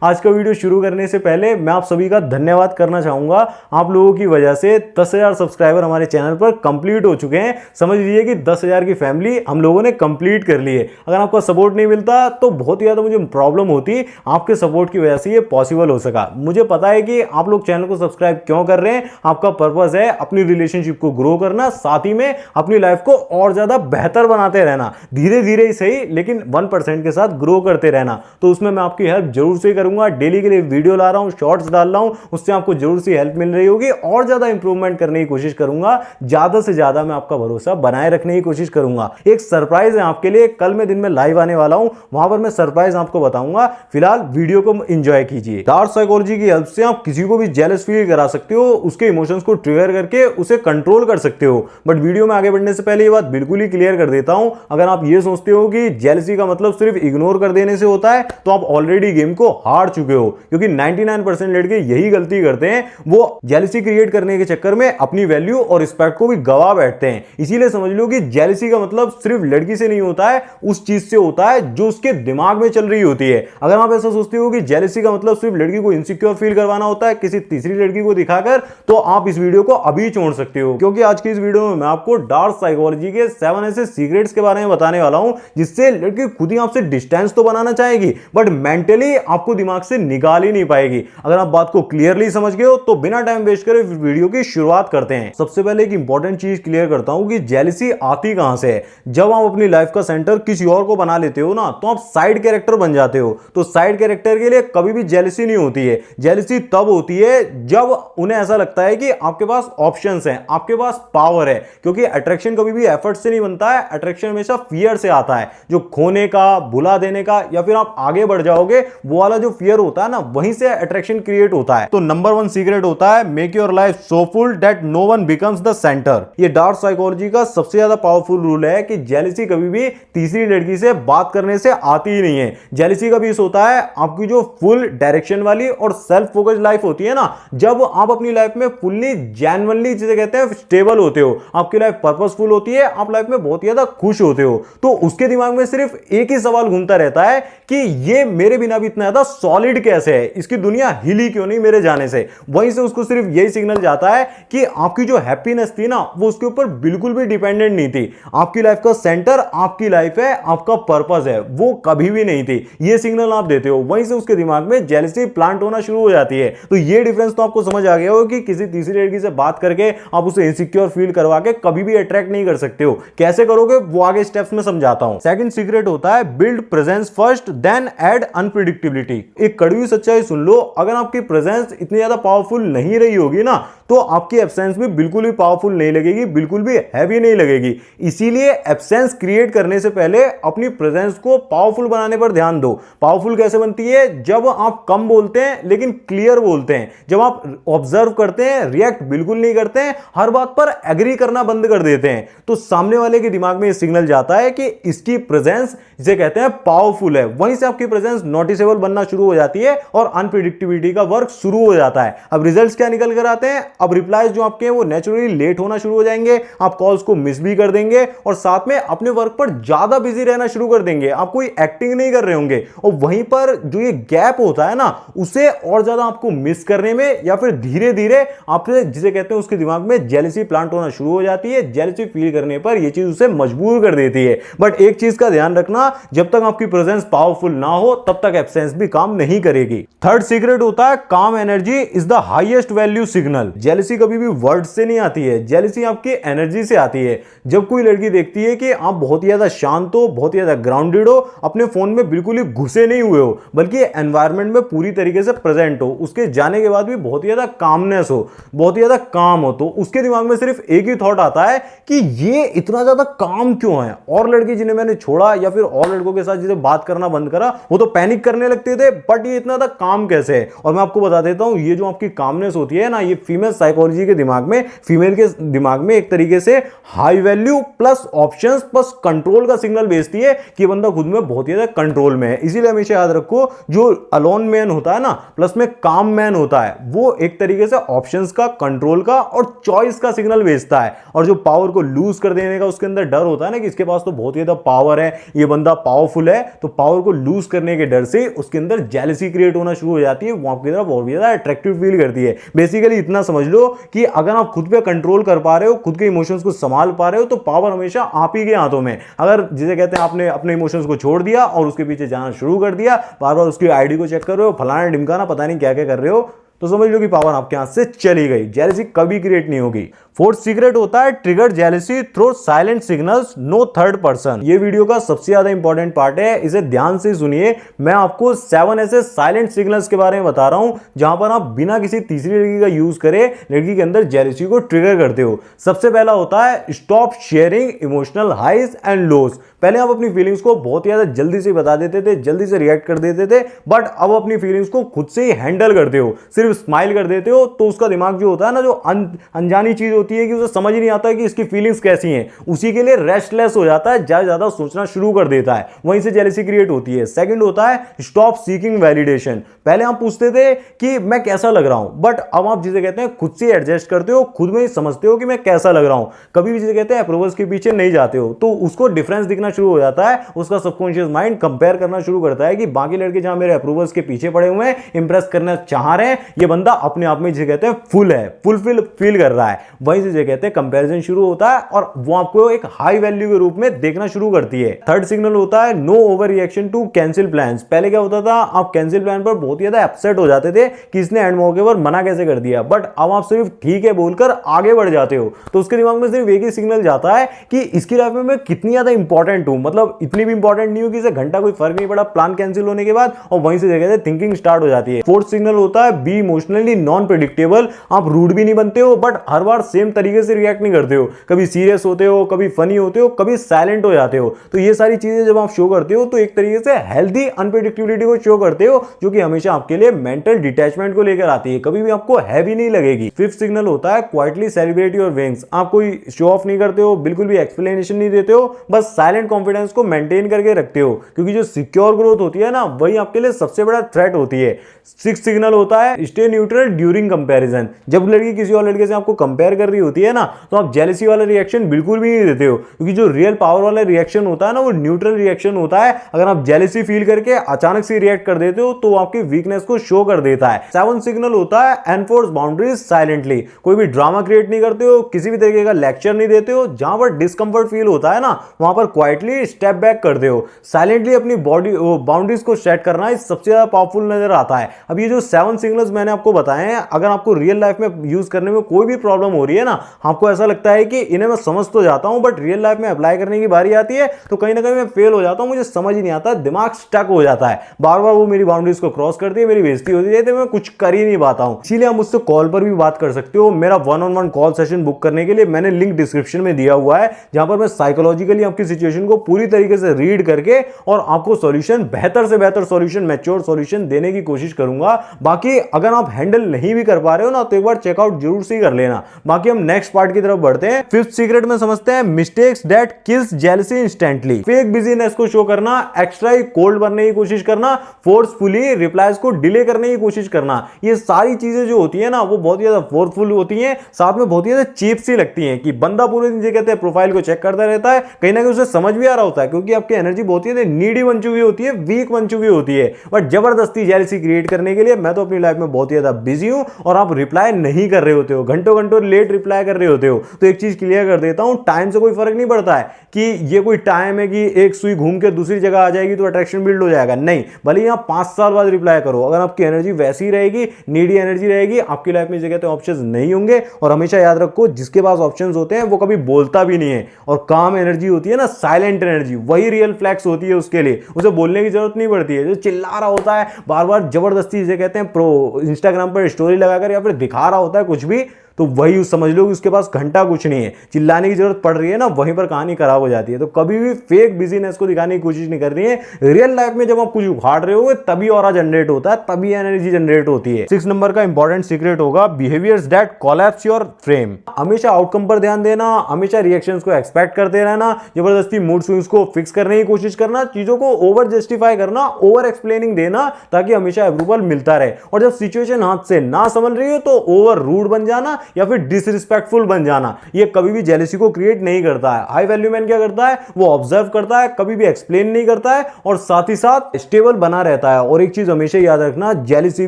आज का वीडियो शुरू करने से पहले मैं आप सभी का धन्यवाद करना चाहूंगा। आप लोगों की वजह से 10,000 सब्सक्राइबर हमारे चैनल पर कंप्लीट हो चुके हैं। समझ लीजिए कि 10,000 की फैमिली हम लोगों ने कंप्लीट कर ली है। अगर आपका सपोर्ट नहीं मिलता तो बहुत ही ज़्यादा मुझे प्रॉब्लम होती। आपके सपोर्ट की वजह से ये पॉसिबल हो सका। मुझे पता है कि आप लोग चैनल को सब्सक्राइब क्यों कर रहे हैं। आपका पर्पज़ है अपनी रिलेशनशिप को ग्रो करना, साथ ही में अपनी लाइफ को और ज़्यादा बेहतर बनाते रहना। धीरे धीरे ही सही, लेकिन 1% के साथ ग्रो करते रहना। तो उसमें मैं आपकी हेल्प जरूर से करूंगा। डेली के लिए वीडियो ला रहा हूं, शॉर्ट्स डाल रहा हूं, उससे आपको जरूर सी हेल्प मिल रही होगी। और ज्यादा इंप्रूवमेंट करने की कोशिश करूंगा। ज्यादा से ज्यादा मैं आपका भरोसा बनाए रखने की कोशिश करूंगा। एक सरप्राइज है आपके लिए, कल मैं दिन में लाइव आने वाला हूं, वहां पर मैं सरप्राइज आपको बताऊंगा। फिलहाल वीडियो को एंजॉय कीजिए। डार्क साइकोलॉजी की हेल्प से आप किसी को भी जेलस फील करा सकते हो, उसके इमोशंस को ट्रिगर करके उसे कंट्रोल कर सकते हो। बट वीडियो में आगे बढ़ने से पहले ये बात बिल्कुल ही क्लियर कर देता हूं। अगर आप ये सोचते हो कि जेलसी का मतलब सिर्फ इग्नोर कर देने से होता है, तो आप ऑलरेडी गेम को हार चुके हो। क्योंकि 99% लड़के यही गलती करते हैं। वो जेलसी क्रिएट करने के चक्कर में अपनी वैल्यू और रिस्पेक्ट को भी गवा बैठते हैं। इसीलिए समझ लो कि जेलसी का मतलब सिर्फ लड़की से नहीं होता है, उस चीज से होता है जो उसके दिमाग में चल रही होती है। अगर आप ऐसा सोचते हो कि जेलसी का मतलब सिर्फ लड़की को इनसिक्योर फील करवाना होता है किसी तीसरी लड़की को दिखाकर, तो आप इस वीडियो को अभी छोड़ सकते हो। क्योंकि आज की इस वीडियो में मैं आपको डार्क साइकोलॉजी के 7 ऐसे सीक्रेट्स के बारे में बताने वाला हूं, जिससे लड़की खुद ही आपसे डिस्टेंस तो बनाना चाहेगी, बट मेंटली आपको दिमाग से निकाल ही नहीं पाएगी। अगर आप बात को क्लियरली समझ गए हो तो बिना टाइम वेस्ट करे वीडियो की शुरुआत करते हैं। सबसे पहले एक इंपॉर्टेंट चीज क्लियर करता हूं कि जेलसी आती कहां से है। जब आप अपनी लाइफ का सेंटर किसी और को बना लेते हो ना, तो आप साइड कैरेक्टर बन जाते हो। तो साइड कैरेक्टर के लिए कभी भी जेलसी नहीं होती है। जेलसी तब होती है जब उन्हें ऐसा लगता है कि आपके पास ऑप्शंस हैं, आपके पास पावर है। क्योंकि अट्रैक्शन कभी भी एफर्ट से नहीं बनता है, अट्रैक्शन हमेशा फियर से आता है। जो खोने का, भुला देने का, या फिर आप आगे बढ़ जाओगे वो वाला जो फियर होता है ना, वहीं से अट्रैक्शन क्रिएट होता है। तो नंबर 1 सीक्रेट होता है, make your life so full that no one becomes the centre. ये डार्क साइकोलॉजी का सबसे ज्यादा पावरफुल रूल है कि जेलसी कभी भी तीसरी लड़की से बात करने से आती ही नहीं है। जेलसी का भी इस होता है आपकी जो फुल डायरेक्शन वाली और सेल्फ फोकस्ड लाइफ होती है ना, जब आप अपनी लाइफ में फुल्ली जेन्युइनली जिसे कहते हैं स्टेबल होते हो, आपकी लाइफ पर्पसफुल होती है, आप लाइफ में बहुत ज्यादा खुश होते हो, तो उसके दिमाग में सिर्फ एक ही सवाल घूमता रहता है कि ये मेरे बिना भी इतना ज्यादा सॉलिड कैसे है, इसकी दुनिया हिली क्यों नहीं मेरे जाने से। वहीं से उसको सिर्फ यही सिग्नल जाता है कि आपकी जो हैप्पीनेस थी ना, वो उसके ऊपर बिल्कुल भी डिपेंडेंट नहीं थी। आपकी लाइफ का सेंटर आपकी लाइफ है, आपका पर्पस है, वो कभी भी नहीं थी। ये सिग्नल आप देते हो, वहीं से उसके दिमाग में जेलसी प्लांट होना शुरू हो जाती है। तो ये डिफरेंस तो आपको समझ आ गया हो कि किसी तीसरी लड़की से बात करके आप उसे इनसिक्योर फील करवा के कभी भी अट्रैक्ट नहीं कर सकते हो। कैसे करोगे वो आगे स्टेप्स में समझाता हूं। सेकंड सीक्रेट होता है, build presence first then add unpredictability. एक कड़वी सच्चाई सुन लो, अगर आपकी प्रेजेंस इतनी ज्यादा पावरफुल नहीं रही होगी ना, तो आपकी एब्सेंस भी बिल्कुल भी पावरफुल नहीं लगेगी, बिल्कुल भी हैवी नहीं लगेगी। इसीलिए एब्सेंस क्रिएट करने से पहले अपनी प्रेजेंस को पावरफुल बनाने पर ध्यान दो। पावरफुल कैसे बनती है? जब आप कम बोलते हैं लेकिन क्लियर बोलते हैं, जब आप ऑब्जर्व करते हैं, रिएक्ट बिल्कुल नहीं करते हैं, हर बात पर एग्री करना बंद कर देते हैं, तो सामने वाले के दिमाग में यह सिग्नल जाता है कि इसकी प्रेजेंस, जिसे कहते हैं पावरफुल है। वहीं से आपकी प्रेजेंस नोटिसेबल बनना शुरू हो जाती है और अनप्रेडिक्टेबिलिटी का वर्क शुरू हो जाता है। अब रिजल्ट्स क्या निकल कर आते हैं? अब रिप्लाईज जो आपके हैं वो नेचुरली लेट होना शुरू हो जाएंगे, आप कॉल्स को मिस भी कर देंगे और साथ में अपने वर्क पर ज्यादा बिजी रहना शुरू कर देंगे। आप कोई एक्टिंग नहीं कर रहे होंगे और वहीं पर जो ये गैप होता है ना, उसे और ज्यादा आपको मिस करने में या फिर धीरे धीरे आपसे, जिसे कहते हैं, उसके दिमाग में जेलसी प्लांट होना शुरू हो जाती है। जेलसी फील करने पर यह चीज उसे मजबूर कर देती है। बट एक चीज का ध्यान रखना, जब तक आपकी प्रेजेंस पावरफुल ना हो तब तक एब्सेंस भी काम नहीं करेगी। थर्ड सीक्रेट होता है, काम energy is the highest value signal. Jealousy कभी भी वर्ड से नहीं आती है, जेलसी आपकी एनर्जी से आती है। जब कोई लड़की देखती है कि आप बहुत ही ज्यादा शांत हो, बहुत ही ज्यादा ग्राउंडेड हो, अपने फोन में बिल्कुल ही घुसे नहीं हुए हो, बल्कि एनवायरनमेंट में पूरी तरीके से प्रेजेंट हो, उसके जाने के बाद भी बहुत ही ज्यादा कामनेस हो, बहुत ही ज्यादा काम हो, तो उसके दिमाग में सिर्फ एक ही थॉट आता है कि ये इतना ज्यादा काम क्यों है। और लड़की जिन्हें मैंने छोड़ा या फिर और लड़कों के साथ जिसे बात करना बंद करा, वो तो पैनिक करने लगते थे, बट ये इतना ज्यादा काम कैसे है। और मैं आपको बता देता हूं, ये जो आपकी कामनेस होती है ना, ये फीमेल साइकोलॉजी के दिमाग में, फीमेल के दिमाग में एक तरीके से high value plus options plus control का सिग्नल भेजती है कि बंदा खुद में बहुत ही ज्यादा कंट्रोल में है। इसीलिए हमेशा याद रखो, जो अलोन मैन होता है ना, प्लस में काम मैन होता है, वो एक तरीके से ऑप्शंस का, कंट्रोल का और चॉइस का सिग्नल भेजता है। और जो पावर को लूज कर देने का उसके अंदर डर होता है ना, कि इसके पास तो बहुत ही ज्यादा पावर है, ये बंदा पावरफुल है, तो पावर को लूज करने के डर से उसके अंदर जेलसी क्रिएट होना शुरू हो जाती है, वो आपकी तरफ और भी ज्यादा अट्रैक्टिव फील करती है। बेसिकली इतना समझ लो कि अगर आप खुद पे कंट्रोल कर पा रहे हो, खुद के इमोशंस को संभाल पा रहे हो, तो पावर हमेशा आप ही के हाथों में। अगर जिसे कहते हैं आपने अपने इमोशंस को छोड़ दिया और उसके पीछे जाना शुरू कर दिया, बार बार उसकी आईडी को चेक कर रहे हो, फलाना ढिमकाना पता नहीं क्या क्या कर रहे हो, तो समझ लो कि पावर आपके हाथ से चली गई, जेलसी कभी क्रिएट नहीं होगी। फोर्थ सीक्रेट होता है trigger jealousy through silent signals, no third person. ये वीडियो का सबसे ज्यादा इंपॉर्टेंट पार्ट है, इसे ध्यान से सुनिए। मैं आपको 7 ऐसे साइलेंट सिग्नल्स के बारे में बता रहा हूं जहां पर आप बिना किसी तीसरी लड़की का यूज करे लड़की के अंदर जेलसी को ट्रिगर करते हो। सबसे पहला होता है stop sharing emotional highs and lows. पहले आप अपनी फीलिंग्स को बहुत ज्यादा जल्दी से बता देते थे, जल्दी से रिएक्ट कर देते थे, बट अब अपनी फीलिंग्स को खुद से ही हैंडल करते हो, सिर्फ स्माइल कर देते हो, तो उसका दिमाग जो होता है ना, जो अनजानी चीज होती है कि उसे समझ ही नहीं आता कि इसकी फीलिंग्स कैसी हैं, उसी के लिए रेस्टलेस हो जाता है, ज्यादा सोचना शुरू कर देता है, वहीं से जेलसी क्रिएट होती है। सेकंड होता है स्टॉप सीकिंग वैलिडेशन। पहले आप पूछते थे कि मैं कैसा लग रहा हूं, बट अब आप जिसे कहते हैं खुद से एडजस्ट करते हो, खुद में ही समझते हो कि मैं कैसा लग रहा हूं, कभी भी जिसे कहते हैं अप्रूवल्स के पीछे नहीं जाते हो, तो उसको डिफरेंस दिखना शुरू हो जाता है। उसका सबकॉन्शियस माइंड कंपेयर करना शुरू करता है कि बाकी लड़के जहां मेरे अप्रूवल्स के पीछे पड़े हुए हैं, इंप्रेस करना चाह रहे हैं, ये बंदा अपने आप में जिसे कहते हैं फुल है, फुलफिल फील कर रहा है, वहीं से जिसे कहते हैं कंपैरिजन शुरू होता है और वो आपको एक हाई वैल्यू के रूप में देखना शुरू करती है। थर्ड सिग्नल होता है no overreaction to cancel plans. पहले क्या होता था, आप कैंसिल प्लान पर बहुत ज्यादा अपसेट हो जाते थे कि इसने एंड मौके पर मना कैसे कर दिया, बट अब आप सिर्फ ठीक है बोलकर आगे बढ़ जाते हो, तो उसके दिमाग में सिर्फ एक ही सिग्नल जाता है कि इसकी लाइफ में मैं कितनी ज्यादा इंपॉर्टेंट हूं, मतलब इतनी भी इंपॉर्टेंट नहीं हूं कि इसे घंटा कोई फर्क नहीं पड़ा प्लान कैंसिल होने के बाद, और वहीं से कहते हैं थिंकिंग स्टार्ट हो जाती है। फोर्थ सिग्नल होता है बी इमोशनली नॉन प्रेडिक्टेबल। आप रूड भी नहीं बनते हो, बट हर बार सेम तरीके से रिएक्ट नहीं करते हो, कभी सीरियस होते हो, कभी फनी होते हो, कभी साइलेंट हो जाते हो। तो ये सारी चीजें जब आप शो करते हो तो एक तरीके से हेल्दी अनप्रेडिक्टेबिलिटी को शो करते हो, जो कि हमेशा आपके लिए मेंटल डिटैचमेंट को लेकर आती है, कभी भी आपको हैवी नहीं लगेगी। फिफ्थ सिग्नल होता है क्वाइटली सेलिब्रेट योर विंग्स। आप कोई शो ऑफ नहीं करते हो, बिल्कुल भी एक्सप्लेनेशन नहीं देते हो, बस साइलेंट कॉन्फिडेंस को मेंटेन करके रखते हो, क्योंकि जो सिक्योर ग्रोथ होती है ना, वही आपके लिए सबसे बड़ा थ्रेट होती है। सिक्स्थ सिग्नल होता है स्टे न्यूट्रल ड्यूरिंग कंपैरिजन। जब लड़की किसी और लड़के से आपको कंपेयर कर रही होती है ना, तो आप जेलसी वाला रिएक्शन बिल्कुल भी नहीं देते हो, क्योंकि जो रियल पावर वाला रिएक्शन होता है ना, वो न्यूट्रल रिएक्शन होता है। अगर आप जेलसी फील करके अचानक से रिएक्ट कर देते हो तो आपकी वीकनेस को शो कर देता है। सेवंथ सिग्नल होता है एनफोर्स बाउंड्रीज साइलेंटली। कोई भी ड्रामा क्रिएट नहीं करते हो, किसी भी तरीके का लेक्चर नहीं देते हो, जहां पर डिस्कंफर्ट फील होता है ना, वहां पर क्वाइटली स्टेप बैक करते हो। साइलेंटली अपनी बॉडी बाउंड्रीज को सेट करना सबसे ज्यादा पावरफुल नजर आता है। अब ये जो 7 सिग्नल्स मैंने आपको बताए हैं, अगर आपको रियल लाइफ में यूज करने में कोई भी प्रॉब्लम हो रही है ना, आपको ऐसा लगता है कि इन्हें मैं समझ तो जाता हूं, बट रियल लाइफ में अप्लाई करने की बारी आती है तो कहीं ना कहीं मैं फेल हो जाता हूं, मुझे समझ ही नहीं आता, दिमाग स्टक हो जाता है, बार बार वो मेरी बाउंड्रीज को क्रॉस करती है, मेरी बेइज्जती होती है, तो मैं कुछ कर ही नहीं पाता हूं। इसीलिए आप मुझसे कॉल पर भी बात कर सकते हो। मेरा 1-on-1 कॉल सेशन बुक करने के लिए मैंने लिंक डिस्क्रिप्शन में दिया हुआ है, जहां पर मैं साइकोलॉजिकली आपकी सिचुएशन को पूरी तरीके से रीड करके और आपको सॉल्यूशन, बेहतर से बेहतर सॉल्यूशन, मैच्योर सॉल्यूशन देने की कोशिश करूंगा। बाकी अगर आप हैंडल नहीं भी कर पा रहे हो ना, तो एक बार चेकआउट जरूर से कर लेना। बाकी हम नेक्स्ट पार्ट की तरफ बढ़ते हैं। फिफ्थ सीक्रेट में समझते हैं mistakes that kills jealousy instantly. Fake business को शो करना, एक्स्ट्रा ही कोल्ड बनने की कोशिश करना, फोर्सफुली रिप्लाईज को डिले करने की कोशिश करना, ये सारी चीजें जो होती है ना, वो बहुत ज्यादा फोर्सफुल होती हैं, साथ में बहुत ज्यादा चीप सी लगती हैं कि बंदा पूरे दिन कहते हैं प्रोफाइल को चेक करता रहता है, कहीं ना कहीं उसे समझ भी आ रहा होता है, क्योंकि आपकी एनर्जी बहुत ही नीडी बन चुकी होती है, वीक बन चुकी होती है, बट जबरदस्ती जेलसी क्रिएट करने के लिए मैं तो अपनी लाइफ में बहुत ज्यादा बिजी हूं और आप रिप्लाई नहीं कर रहे होते हो, घंटों घंटों लेट रिप्लाई कर रहे होते हो। तो एक चीज क्लियर कर देता हूं, टाइम से कोई फर्क नहीं पड़ता है कि ये कोई टाइम है कि एक सुई घूम के दूसरी जगह आ जाएगी तो अट्रैक्शन बिल्ड हो जाएगा, नहीं। भले यहां 5 साल बाद रिप्लाई करो, अगर आपकी एनर्जी वैसी ही रहेगी, नीडी एनर्जी रहेगी, आपकी लाइफ में जगह ऑप्शंस नहीं होंगे। और हमेशा याद रखो, जिसके पास ऑप्शंस होते हैं वो कभी बोलता भी नहीं है, और काम एनर्जी होती है ना, साइलेंट एनर्जी, वही रियल फ्लैक्स होती है उसके लिए, उसे बोलने की जरूरत नहीं पड़ती है। जो चिल्ला रहा होता है बार बार जबरदस्ती, जिसे कहते हैं प्रो इंस्टाग्राम पर स्टोरी लगाकर या फिर दिखा रहा होता है कुछ भी, तो वही समझ लो कि उसके पास घंटा कुछ नहीं है, चिल्लाने की जरूरत पड़ रही है ना, वहीं पर कहानी खराब हो जाती है। तो कभी भी फेक बिजीनेस को दिखाने की कोशिश नहीं कर रही है। रियल लाइफ में जब आप कुछ उखाड़ रहे हो तभी ऑरा जनरेट होता है, तभी एनर्जी जनरेट होती है। 6 नंबर का इंपॉर्टेंट सीक्रेट होगा behaviours that collapse your frame. हमेशा आउटकम पर ध्यान देना, हमेशा रिएक्शंस को एक्सपेक्ट करते रहना, जबरदस्ती मूड स्विंग्स को फिक्स करने की कोशिश करना, चीजों को ओवर जस्टिफाई करना, ओवर एक्सप्लेनिंग देना, ताकि हमेशा अप्रूवल मिलता रहे। और जब सिचुएशन हाथ से ना संभल रही हो तो ओवर रूड बन जाना, या फिर डिसरिस्पेक्टफुल बन जाना, ये कभी भी जेलसी को क्रिएट नहीं करता है। हाई वैल्यू मैन क्या करता है, वो ऑब्जर्व करता है, कभी भी एक्सप्लेन नहीं करता है और साथ ही साथ स्टेबल बना रहता है। और एक चीज हमेशा याद रखना, जेलसी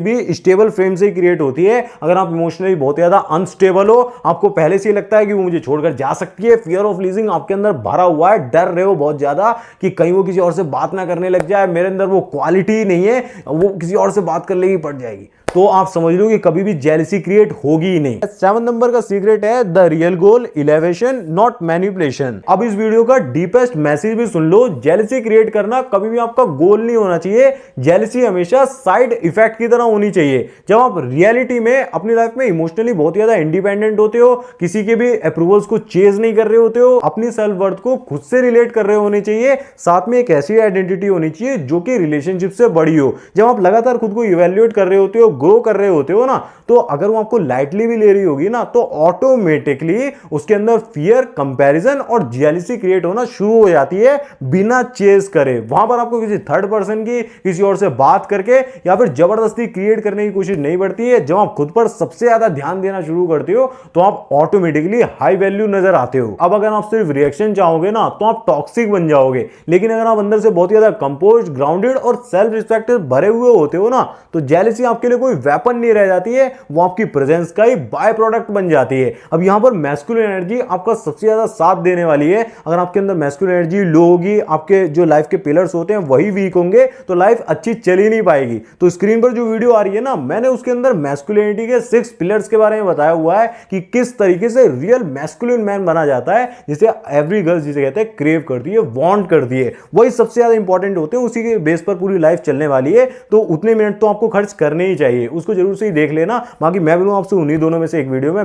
भी स्टेबल फ्रेम से ही क्रिएट होती है। अगर आप इमोशनली बहुत ज्यादा अनस्टेबल हो, आपको पहले से ही लगता है कि वो मुझे छोड़कर जा सकती है, फियर ऑफ लीजिंग आपके अंदर भरा हुआ है, डर रहे हो बहुत ज्यादा कि कहीं वो किसी और से बात ना करने लग जाए, मेरे अंदर वो क्वालिटी नहीं है, वो किसी और से बात कर लेगी, पड़ जाएगी, तो आप समझ लो कि कभी भी जेलसी क्रिएट होगी ही नहीं। 7 नंबर का सीक्रेट है the real goal elevation not manipulation. अब इस वीडियो का डीपेस्ट मैसेज भी सुन लो, जेलसी क्रिएट करना कभी भी आपका गोल नहीं होना चाहिए। जेलसी हमेशा साइड इफेक्ट की तरह होनी चाहिए। जब आप रियलिटी में अपनी लाइफ में इमोशनली बहुत ज्यादा इंडिपेंडेंट होते हो, किसी के भी अप्रूवल्स को चेज नहीं कर रहे होते हो, अपनी सेल्फ वर्थ को खुद से रिलेट कर रहे होने चाहिए, साथ में एक ऐसी आइडेंटिटी होनी चाहिए जो कि रिलेशनशिप से बड़ी हो। जब आप लगातार खुद को इवैल्यूएट कर रहे होते हो, ग्रो कर रहे होते हो ना, तो अगर वो आपको लाइटली भी ले रही होगी ना, तो ऑटोमेटिकली उसके अंदर फियर, कंपैरिजन और जेलसी क्रिएट होना शुरू हो जाती है बिना चेज करे। वहां पर आपको किसी थर्ड पर्सन की, किसी और से बात करके या फिर जबरदस्ती क्रिएट करने की कोशिश नहीं पड़ती है। जब आप खुद पर सबसे ज्यादा ध्यान देना शुरू करते हो तो आप ऑटोमेटिकली हाई वैल्यू नजर आते हो। अब अगर आप सिर्फ रिएक्शन चाहोगे ना, तो आप टॉक्सिक बन जाओगे। लेकिन अगर आप अंदर से बहुत ज्यादा कंपोज्ड, ग्राउंडेड और सेल्फ रिस्पेक्ट भरे हुए होते हो ना, तो जेलसी आपके लिए कोई वेपन नहीं रह जाती है, वो आपकी प्रेजेंस का ही बाय प्रोडक्ट बन जाती है। अब यहां पर मैस्कुलिन एनर्जी आपका सबसे ज्यादा साथ देने वाली है। अगर आपके अंदर मैस्कुलिन एनर्जी लो होगी, आपके जो लाइफ के पिलर्स होते हैं वही वीक होंगे, तो लाइफ अच्छी चल ही नहीं पाएगी। तो स्क्रीन पर जो वीडियो आ रही है ना, मैंने उसके अंदर मैस्कुलिनिटी के 6 पिलर्स के बारे में बताया हुआ है कि किस तरीके से रियल मैस्कुलिन मैन बना जाता है, जिसे एवरी गर्ल जिसे कहते हैं क्रेव करती है, वांट करती है। वही सबसे ज्यादा इंपॉर्टेंट होते हैं, उसी के बेस पर पूरी लाइफ चलने वाली है। तो उतने मिनट तो आपको खर्च करने ही चाहिए, उसको जरूर से ही देख लेना। बाकी मैं मिलूंगा आपसे उन्हीं दोनों में से एक वीडियो में।